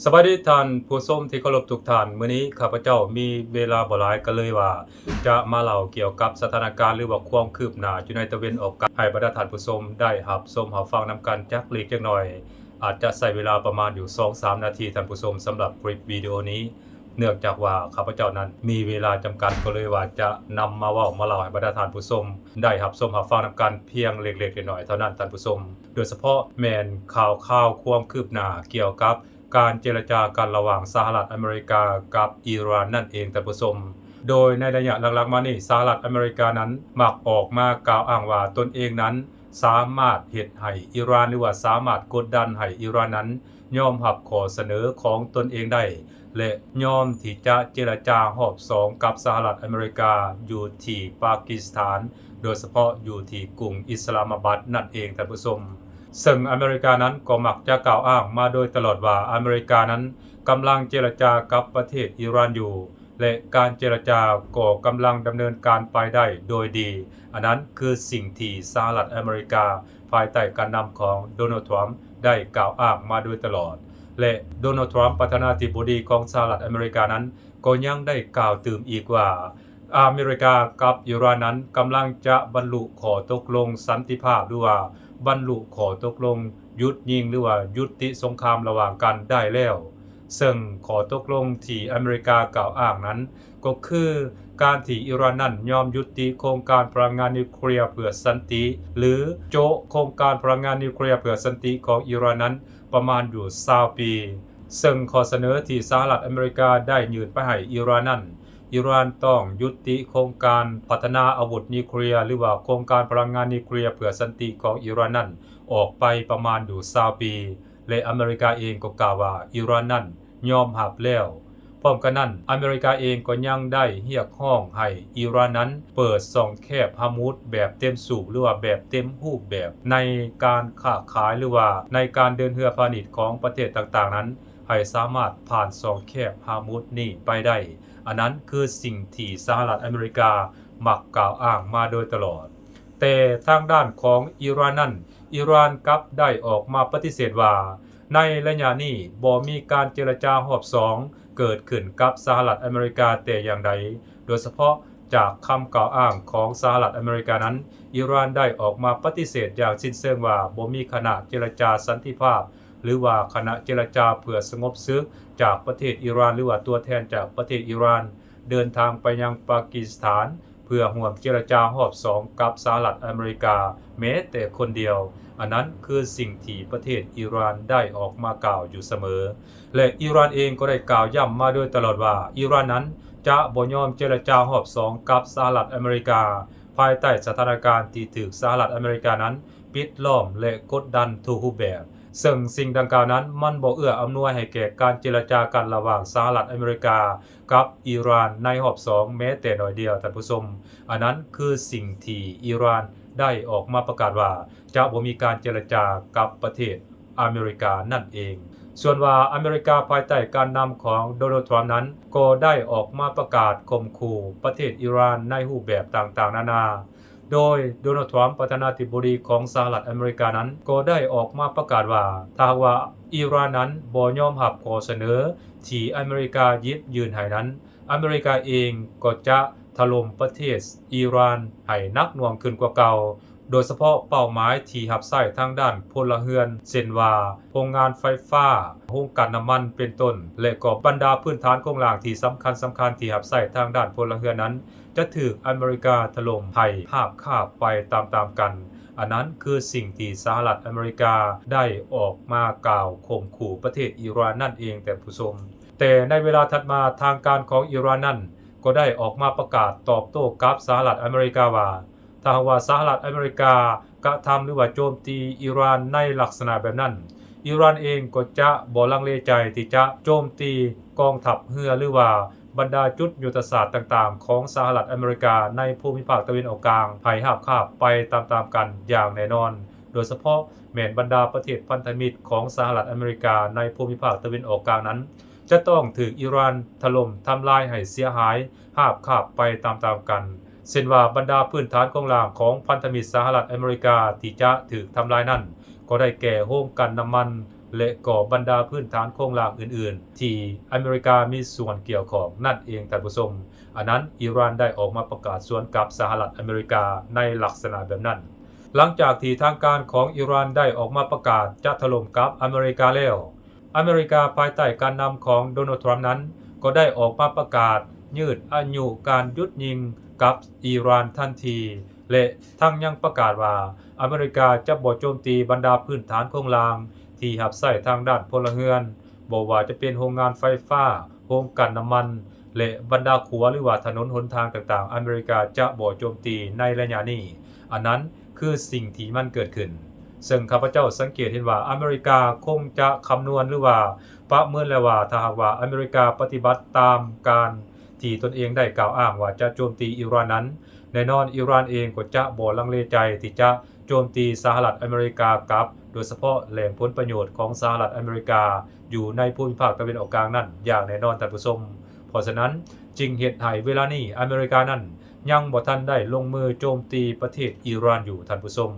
สวัสดีท่านผู้ชมที่เคารพทุกท่านมื้อนี้ข้าพเจ้ามีเวลาบ่หลายก็เลยว่าจะมาเล่าเกี่ยวกับสถานการณ์หรือว่าความคืบหน้าอยู่ในตะเวนออกกลางให้บรรดาท่านผู้ชมได้รับชมรับฟังนำกันจักเล็กจักน้อยอาจจะใช้เวลาประมาณอยู่ 2-3 นาทีท่านผู้ชมสำหรับคลิปวิดีโอนี้เนื่องจากว่าข้าพเจ้านั้นมีเวลาจำกัดก็เลยว่าจะนำมาเว้ามาเล่าให้บรรดาท่านผู้ชมได้รับชมรับฟังนำกันเพียงเล็กๆน้อยๆเท่านั้นท่านผู้ชมโดยเฉพาะแม่นข่าวความคืบหน้าเกี่ยวกับการเจรจากันระหว่างสหรัฐอเมริกากับอิหร่านนั่นเองท่านผู้ชมโดยในระยะหลังๆมานี้สหรัฐอเมริกานั้นมักออกมากล่าวอ้างว่าตนเองนั้นสามารถเฮ็ดให้อิหร่านหรือว่าสามารถกดดันให้อิหร่านนั้นยอมรับข้อเสนอของตนเองได้และยอมที่จะเจรจารอบ2กับสหรัฐอเมริกาอยู่ที่ปากีสถานโดยเฉพาะอยู่ที่กรุงอิสลามาบัดนั่นเองท่านผู้ชมซึ่งอเมริกานั้นก็มักจะกล่าวอ้างมาโดยตลอดว่าอเมริกานั้นกำลังเจรจากับประเทศอิหร่านอยู่และการเจรจาก็กำลังดำเนินการไปได้โดยดีอันนั้นคือสิ่งที่สหรัฐอเมริกาภายใต้การนำของโดนัลด์ทรัมป์ได้กล่าวอ้างมาโดยตลอดและโดนัลด์ทรัมป์ประธานาธิบดีของสหรัฐอเมริกานั้นก็ยังได้กล่าวเติมอีกว่าอเมริกากับอิหร่านนั้นกำลังจะบรรลุข้อตกลงสันติภาพหรือว่าบรรลุข้อตกลงหยุดยิงหรือว่ายุติสงครามระหว่างกันได้แล้วซึ่งข้อตกลงที่อเมริกากล่าวอ้างนั้นก็คือการที่อิหร่านนั้นยอมยุติโครงการพลังงานนิวเคลียร์เพื่อสันติหรือโจะโครงการพลังงานนิวเคลียร์เพื่อสันติของอิหร่านนั้นประมาณอยู่20ปีซึ่งข้อเสนอที่สหรัฐอเมริกาได้ยื่นไปให้อิหร่านนั้นอิหร่านต้องยุติโครงการพัฒนาอาวุธนิวเคลียร์หรือว่าโครงการพลังงานนิวเคลียร์เพื่อสันติของอิหร่านนั้นออกไปประมาณอยู่20ปีและอเมริกาเองก็กล่าวว่าอิหร่านนั้นยอมรับแล้วพร้อมกันนั้นอเมริกาเองก็ยังได้เรียกร้องให้อิหร่านนั้นเปิดช่องแคบฮามูดแบบเต็มสูบหรือว่าแบบเต็มรูปแบบในการค้าขายหรือว่าในการเดินเรือพาณิชย์ของประเทศต่างๆนั้นให้สามารถผ่านช่องแคบฮามูดนี้ไปได้อันนั้นคือสิ่งที่สหรัฐอเมริกามักกล่าวอ้างมาโดยตลอดแต่ทางด้านของอิหร่านนั้นอิหร่านกลับได้ออกมาปฏิเสธว่าในระยะนี้บ่มีการเจรจารอบ2เกิดขึ้นกับสหรัฐอเมริกาแต่อย่างใดโดยเฉพาะจากคำกล่าวอ้างของสหรัฐอเมริกานั้นอิหร่านได้ออกมาปฏิเสธอย่างสิ้นเชิงว่าบ่มีคณะเจรจาสันติภาพหรือว่าคณะเจรจาเพื่อสงบศึกจากประเทศอิหร่านหรือว่าตัวแทนจากประเทศอิหร่านเดินทางไปยังปากีสถานเพื่อร่วมเจรจารอบ2กับสหรัฐอเมริกาแม้แต่คนเดียวอันนั้นคือสิ่งที่ประเทศอิหร่านได้ออกมากล่าวอยู่เสมอและอิหร่านเองก็ได้กล่าวย้ำมาโดยตลอดว่าอิหร่านนั้นจะบ่ยอมเจรจารอบ2กับสหรัฐอเมริกาภายใต้สถานการณ์ที่ถูกสหรัฐอเมริกานั้นปิดล้อมและกดดันทุกรูปแบบซึ่งสิ่งดังกล่าวนั้นมันบ่เอื้ออำนวยให้แก่การเจรจากันระหว่างสหรัฐอเมริกากับอิหร่านในรอบ2แม้แต่น้อยเดียวท่านผู้ชมอันนั้นคือสิ่งที่อิหร่านได้ออกมาประกาศว่าจะบ่มีการเจรจากับประเทศอเมริกานั่นเองส่วนว่าอเมริกาภายใต้การนำของโดนัลด์ทรัมป์นั้นก็ได้ออกมาประกาศข่มขู่ประเทศอิหร่านในรูปแบบต่างๆนานาโดยโดนัลด์ทรัมป์ประธานาธิบดีของสหรัฐอเมริกานั้นก็ได้ออกมาประกาศว่าถ้าว่าอิหร่านนั้นบ่ยอมรับข้อเสนอที่อเมริกาหยิบยื่นให้นั้นอเมริกาเองก็จะถล่มประเทศอิหร่านให้หนักหน่วงขึ้นกว่าเก่าโดยเฉพาะเป้าหมายที่รับใช้ทางด้านพลเรือนเช่นว่าโรงงานไฟฟ้าโรงกลั่นน้ำมันเป็นต้นและก็บรรดาพื้นฐานโครงสร้างที่สำคัญที่รับใช้ทางด้านพลเรือนนั้นจะถูกอเมริกาถล่มให้ราบคาบไปตามๆกันอันนั้นคือสิ่งที่สหรัฐอเมริกาได้ออกมากล่าวข่มขู่ประเทศอิหร่านนั่นเองแต่ผู้ชมแต่ในเวลาถัดมาทางการของอิหร่านนั้นก็ได้ออกมาประกาศตอบโต้กับสหรัฐอเมริกาว่าถ้าว่าสหรัฐอเมริกากระทำหรือว่าโจมตีอิหร่านในลักษณะแบบนั้นอิหร่านเองก็จะบ่ลังเลใจที่จะโจมตีกองทัพเรือหรือว่าบรรดาจุดยุทธศาสตร์ต่างๆของสหรัฐอเมริกาในภูมิภาคตะวันออกกลางให้ราบคาบไปตามๆกันอย่างแน่นอนโดยเฉพาะแม้นบรรดาประเทศพันธมิตรของสหรัฐอเมริกาในภูมิภาคตะวันออกกลางนั้นจะต้องถูกอิหร่านถล่มทำลายให้เสียหายราบคาบไปตามๆกันเช่นว่าบรรดาพื้นฐานโครงสร้างของพันธมิตรสหรัฐอเมริกาที่จะถูกทำลายนั้นก็ได้แก่โรงกลั่นน้ำมัน และก็บรรดาพื้นฐานโครงสร้างอื่นๆที่อเมริกามีส่วนเกี่ยวข้องนั่นเองท่านผู้ชมอันนั้นอิหร่านได้ออกมาประกาศสวนกับสหรัฐอเมริกาในลักษณะแบบนั้นหลังจากที่ทางการของอิหร่านได้ออกมาประกาศจะถล่มกับอเมริกาแล้วอเมริกาภายใต้การนำของโดนัลด์ทรัมป์นั้นก็ได้ออกมาประกาศยืดอายุการหยุดยิงกับอิหร่านทันทีและทั้งยังประกาศว่าอเมริกาจะบ่โจมตีบรรดาพื้นฐานโครงสร้างที่รับใช้ทางด้านพลเรือนบ่ว่าจะเป็นโรงงานไฟฟ้าโรงกลั่นน้ำมันและบรรดาขัวหรือว่าถนนหนทางต่างๆอเมริกาจะบ่โจมตีในระยะนี้อันนั้นคือสิ่งที่มันเกิดขึ้นซึ่งข้าพเจ้าสังเกตเห็นว่าอเมริกาคงจะคำนวณหรือว่าประเมินแล้วว่าถ้าหากว่าอเมริกาปฏิบัติตามการที่ตนเองได้กล่าวอ้างว่าจะโจมตีอิหร่านนั้นแน่นอนอิหร่านเองก็จะบ่ลังเลใจที่จะโจมตีสหรัฐอเมริกากับโดยเฉพาะแหล่งผลประโยชน์ของสหรัฐอเมริกาอยู่ในภูมิภาคตะวันออกกลางนั้นอย่างแน่นอนท่านผู้ชมเพราะฉะนั้นจึงเหตุให้เวลานี้อเมริกานั้นยังบ่ทันได้ลงมือโจมตีประเทศอิหร่านอยู่ท่านผู้ชม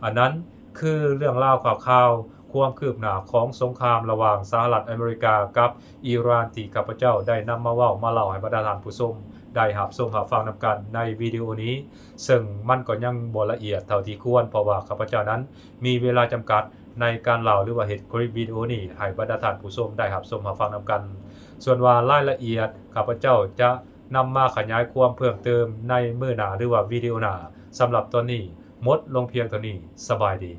อันนั้นคือเรื่องราวข่าวความคืบหน้าของสงครามระหว่างสหรัฐอเมริกากับอิหร่านที่ข้าพเจ้าได้นำมาเว้ามาเล่าให้บรรดาท่านผู้ชมได้รับชมรับฟังนำกันในวิดีโอนี้ซึ่งมันก็ยังบ่ละเอียดเท่าที่ควรเพราะว่าข้าพเจ้านั้นมีเวลาจำกัดในการเล่าหรือว่าเฮ็ดคลิปวิดีโอนี้ให้บรรดาท่านผู้ชมได้รับชมรับฟังนำกันส่วนว่ารายละเอียดข้าพเจ้าจะนำมาขยายความเพิ่มเติมในมื้อหน้าหรือว่าวิดีโอหน้าสำหรับตอนนี้หมดลงเพียงเท่านี้สบายดี